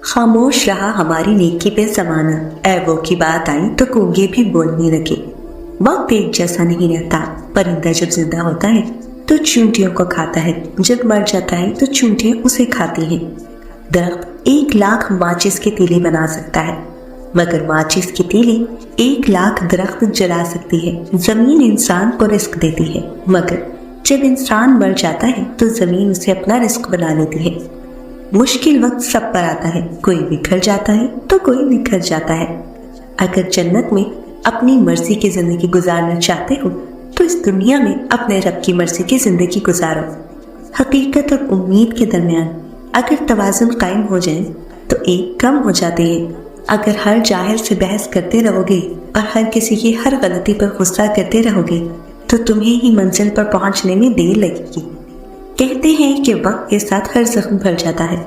خاموش رہا ہماری نیکی پہ زمانہ، اے وہ کی بات آئی تو گونگے بھی بولنے لگے۔ وقت ایک جیسا نہیں رہتا، پرندہ جب زندہ ہوتا ہے تو چونٹیوں کو کھاتا ہے، جب مر جاتا ہے تو چونٹیاں اسے کھاتی ہیں۔ درخت 1,00,000 ماچس کی تیلی بنا سکتا ہے، مگر ماچس کی تیلی 1,00,000 درخت جلا سکتی ہے۔ زمین انسان کو رزق دیتی ہے، مگر جب انسان مر جاتا ہے تو زمین اسے اپنا رزق بنا لیتی ہے۔ مشکل وقت سب پر آتا ہے، کوئی بکھر جاتا ہے تو کوئی نکھر جاتا ہے۔ اگر جنت میں اپنی مرضی کی زندگی گزارنا چاہتے ہو تو اس دنیا میں اپنے رب کی مرضی کی زندگی گزارو۔ حقیقت اور امید کے درمیان اگر توازن قائم ہو جائے تو ایک کم ہو جاتے ہیں۔ اگر ہر جاہل سے بحث کرتے رہو گے اور ہر کسی کی ہر غلطی پر غصہ کرتے رہو گے تو تمہیں ہی منزل پر پہنچنے میں دیر لگے گی۔ کہتے ہیں کہ وقت کے ساتھ ہر زخم بھر جاتا ہے،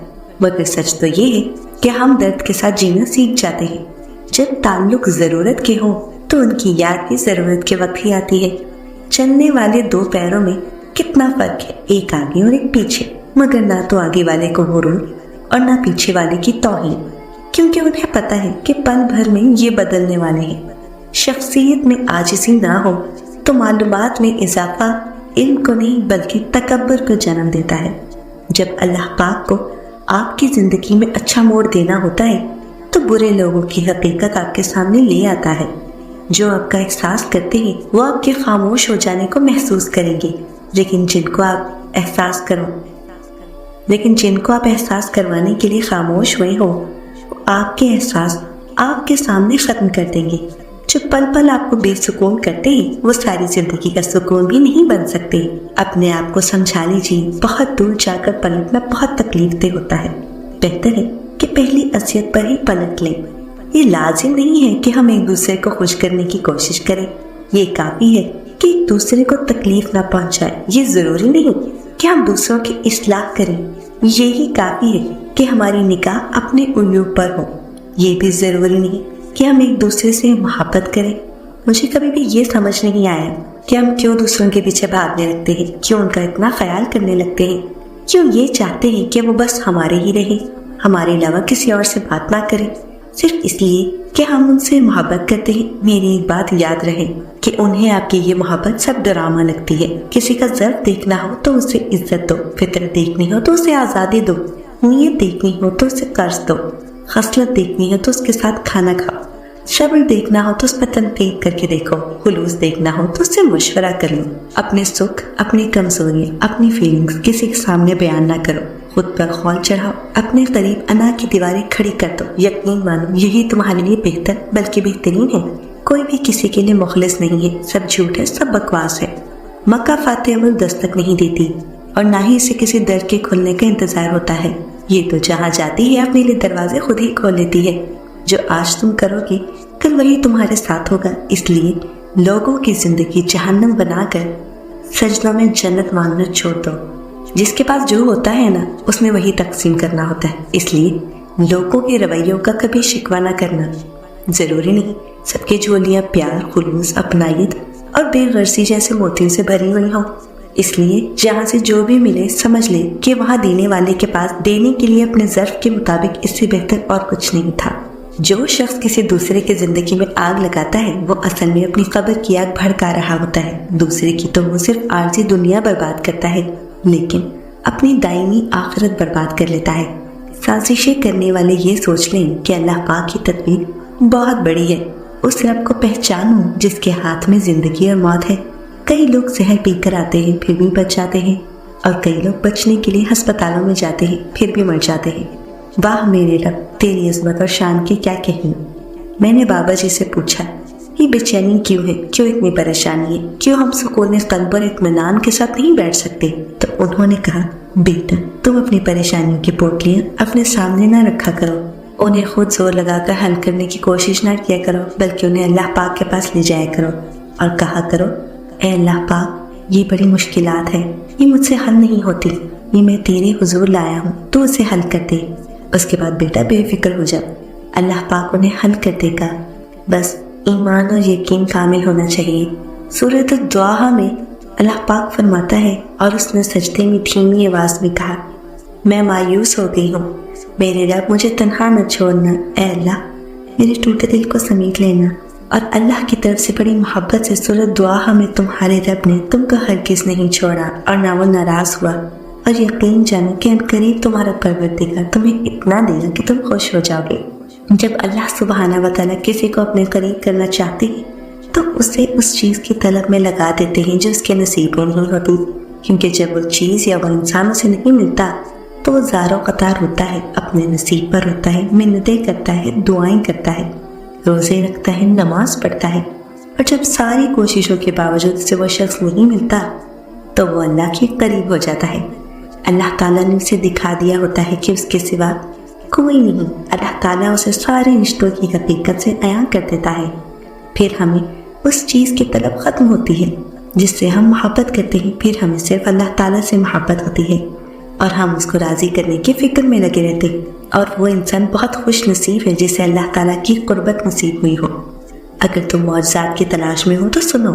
مگر سچ تو یہ ہے کہ ہم درد کے ساتھ جینا سیکھ جاتے ہیں۔ جب تعلق ضرورت کے ہوں تو ان کی یاد بھی ضرورت کے وقت ہی آتی ہے۔ چلنے والے 2 پیروں میں کتنا فرق ہے، ایک آگے اور ایک پیچھے، مگر نہ تو آگے والے کو غرور اور نہ پیچھے والے کی توہین، کیونکہ انہیں پتہ ہے کہ پل بھر میں یہ بدلنے والے ہیں۔ شخصیت میں عاجزی نہ ہو تو معلومات میں اضافہ علم کو نہیں بلکہ تکبر کو جنم دیتا ہے۔ جب اللہ پاک کو آپ کی زندگی میں اچھا موڑ دینا ہوتا ہے تو برے لوگوں کی حقیقت آپ کے سامنے لے آتا ہے۔ جو آپ کا احساس کرتے ہیں وہ آپ کے خاموش ہو جانے کو محسوس کریں گے، لیکن جن کو آپ احساس کروانے کے لیے خاموش ہوئے ہو وہ آپ کے احساس آپ کے سامنے ختم کر دیں گے۔ جو پل پل آپ کو بے سکون کرتے ہیں وہ ساری زندگی کا سکون بھی نہیں بن سکتے۔ اپنے آپ کو سمجھا لیجیے، بہت دور جا کر پلٹنا بہت تکلیف دہ ہوتا ہے۔ بہتر ہے کہ پہلی اذیت پر ہی پلٹ لیں۔ یہ لازم نہیں ہے کہ ہم ایک دوسرے کو خوش کرنے کی کوشش کریں، یہ کافی ہے کہ ایک دوسرے کو تکلیف نہ پہنچائے۔ یہ ضروری نہیں کہ ہم دوسروں کی اصلاح کریں، یہی کافی ہے کہ ہماری نگاہ اپنے عیوب پر ہو۔ یہ بھی ضروری نہیں کہ ہم ایک دوسرے سے محبت کریں۔ مجھے کبھی بھی یہ سمجھ نہیں آیا کہ ہم کیوں دوسروں کے پیچھے بھاگنے لگتے ہیں، کیوں ان کا اتنا خیال کرنے لگتے ہیں، کیوں یہ چاہتے ہیں کہ وہ بس ہمارے ہی رہیں، ہمارے علاوہ کسی اور سے بات نہ کریں، صرف اس لیے کہ ہم ان سے محبت کرتے ہیں۔ میری ایک بات یاد رہے کہ انہیں آپ کی یہ محبت سب ڈرامہ لگتی ہے۔ کسی کا ضرب دیکھنا ہو تو اسے عزت دو، فطرت دیکھنی ہو تو اسے آزادی دو، نیت دیکھنی ہو تو اسے قرض دو، خصلت دیکھنی ہو تو اس کے ساتھ کھانا کھاؤ، صبر دیکھنا ہو تو اس پر تنقید کر کے دیکھو، خلوص دیکھنا ہو تو اس سے مشورہ کر لو۔ اپنے سکھ، اپنی کمزوریاں، اپنی فیلنگز کسی کے سامنے بیان نہ کرو، خود پر خول چڑھاؤ، اپنے قریب انا کی دیواریں کھڑی کر دو، یقین مانو یہی تمہارے لیے بہتر بلکہ بہترین ہے۔ کوئی بھی کسی کے لیے مخلص نہیں ہے، سب جھوٹ ہے، سب بکواس ہے۔ مکہ فاتح عمل دستک نہیں دیتی اور نہ ہی اسے کسی در کے کھلنے کا انتظار ہوتا ہے، یہ تو جہاں جاتی ہے اپنے لیے دروازے خود ہی کھول لیتی ہے۔ جو آج تم کرو گی کل وہی تمہارے ساتھ ہوگا، اس لیے لوگوں کی زندگی جہنم بنا کر سجدوں میں جنت مانگنا چھوڑ دو۔ جس کے پاس جو ہوتا ہے نا اس میں وہی تقسیم کرنا ہوتا ہے، اس لیے لوگوں کے رویوں کا کبھی شکوہ نہ کرنا۔ ضروری نہیں سب کی جھولیاں پیار، خلوص، اپنائیت اور بے غرضی جیسے موتیوں سے بھری ہوئی ہوں، اس لیے جہاں سے جو بھی ملے سمجھ لے کہ وہاں دینے والے کے پاس دینے کے لیے اپنے ظرف کے مطابق اس سے بہتر اور کچھ نہیں تھا۔ جو شخص کسی دوسرے کی زندگی میں آگ لگاتا ہے وہ اصل میں اپنی قبر کی آگ بھڑکا رہا ہوتا ہے۔ دوسرے کی تو وہ صرف عارضی دنیا برباد کرتا ہے لیکن اپنی دائمی آخرت برباد کر لیتا ہے۔ سازشیں کرنے والے یہ سوچ لیں کہ اللہ پاک کی تدبیر بہت بڑی ہے، اس رب کو پہچانو جس کے ہاتھ میں زندگی اور موت ہے۔ کئی لوگ زہر پی کر آتے ہیں پھر بھی بچ جاتے ہیں، اور کئی لوگ بچنے کے لیے ہسپتالوں میں جاتے ہیں پھر بھی مر جاتے ہیں۔ واہ میرے رب، تیری عظمت اور شان کی کیا کہیں۔ میں نے بابا جی سے پوچھا یہ بے چینی کیوں ہے، کیوں اتنی پریشانی ہے، کیوں ہم سکون قلب اور اطمینان کے ساتھ نہیں بیٹھ سکتے؟ تو انہوں نے کہا بیٹا تم اپنی پریشانیوں کی پوٹلیاں اپنے سامنے نہ رکھا کرو، انہیں خود زور لگا کر حل کرنے کی کوشش نہ کیا کرو، بلکہ انہیں اللہ پاک کے پاس لے جایا کرو اور کہا کرو اے اللہ پاک یہ بڑی مشکلات ہے، یہ مجھ سے حل نہیں ہوتی، یہ میں تیرے حضور لایا ہوں، تو اسے حل کر دے۔ اس کے بعد بیٹا بے فکر ہو جا، اللہ پاک انہیں حل کر دے گا، بس ایمان اور یقین کامل ہونا چاہیے۔ سورۃ الضحیٰ میں اللہ پاک فرماتا ہے اور اس نے سجدے میں دھیمی آواز میں کہا میں مایوس ہو گئی ہوں، میرے رب مجھے تنہا نہ چھوڑنا، اے اللہ میرے ٹوٹے دل کو سمیٹ لینا۔ اور اللہ کی طرف سے بڑی محبت سے سورۃ دعا ہمیں تمہارے رب نے تم کو ہرگز نہیں چھوڑا اور نہ وہ ناراض ہوا، اور یقین جانو کہ عنقریب تمہارا پروردگار تمہیں اتنا دے گا کہ تم خوش ہو جاؤ گے۔ جب اللہ سبحانہ و تعالیٰ کسی کو اپنے قریب کرنا چاہتے ہیں تو اسے اس چیز کی طلب میں لگا دیتے ہیں جو اس کے نصیب میں نہیں ہوتی، کیونکہ جب وہ چیز یا وہ انسان اسے نہیں ملتا تو وہ زار و قطار ہوتا ہے، اپنے نصیب پر ہوتا ہے، منتیں کرتا ہے، دعائیں کرتا ہے، روزے رکھتا ہے، نماز پڑھتا ہے، اور جب ساری کوششوں کے باوجود اسے وہ شخص نہیں ملتا تو وہ اللہ کے قریب ہو جاتا ہے۔ اللہ تعالیٰ نے اسے دکھا دیا ہوتا ہے کہ اس کے سوا کوئی نہیں۔ اللہ تعالیٰ اسے سارے رشتوں کی حقیقت سے عیاں کر دیتا ہے، پھر ہمیں اس چیز کی طلب ختم ہوتی ہے جس سے ہم محبت کرتے ہیں، پھر ہمیں صرف اللہ تعالیٰ سے محبت ہوتی ہے اور ہم اس کو راضی کرنے کی فکر میں لگے رہتے ہیں، اور وہ انسان بہت خوش نصیب ہے جسے اللہ تعالیٰ کی قربت نصیب ہوئی ہو۔ اگر تم معجزات کی تلاش میں ہو تو سنو،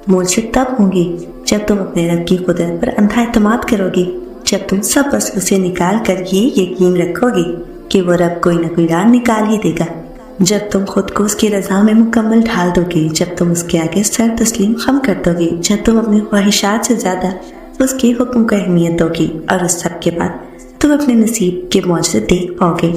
معجزے تب ہوں گے جب تم اپنے رب کی قدرت پر اندھا اعتماد کرو گے، جب تم سب بس اسے نکال کر یہ یقین رکھو گے کہ وہ رب کوئی نہ کوئی راہ نکال ہی دے گا، جب تم خود کو اس کی رضا میں مکمل ڈھال دو گے، جب تم اس کے آگے سر تسلیم خم کر دو گے، جب تم اپنی خواہشات سے زیادہ اس کے حکم کو اہمیت دو گی، اور اس سب کے بعد تم اپنے نصیب کے معجزے دیکھ پاؤ گے۔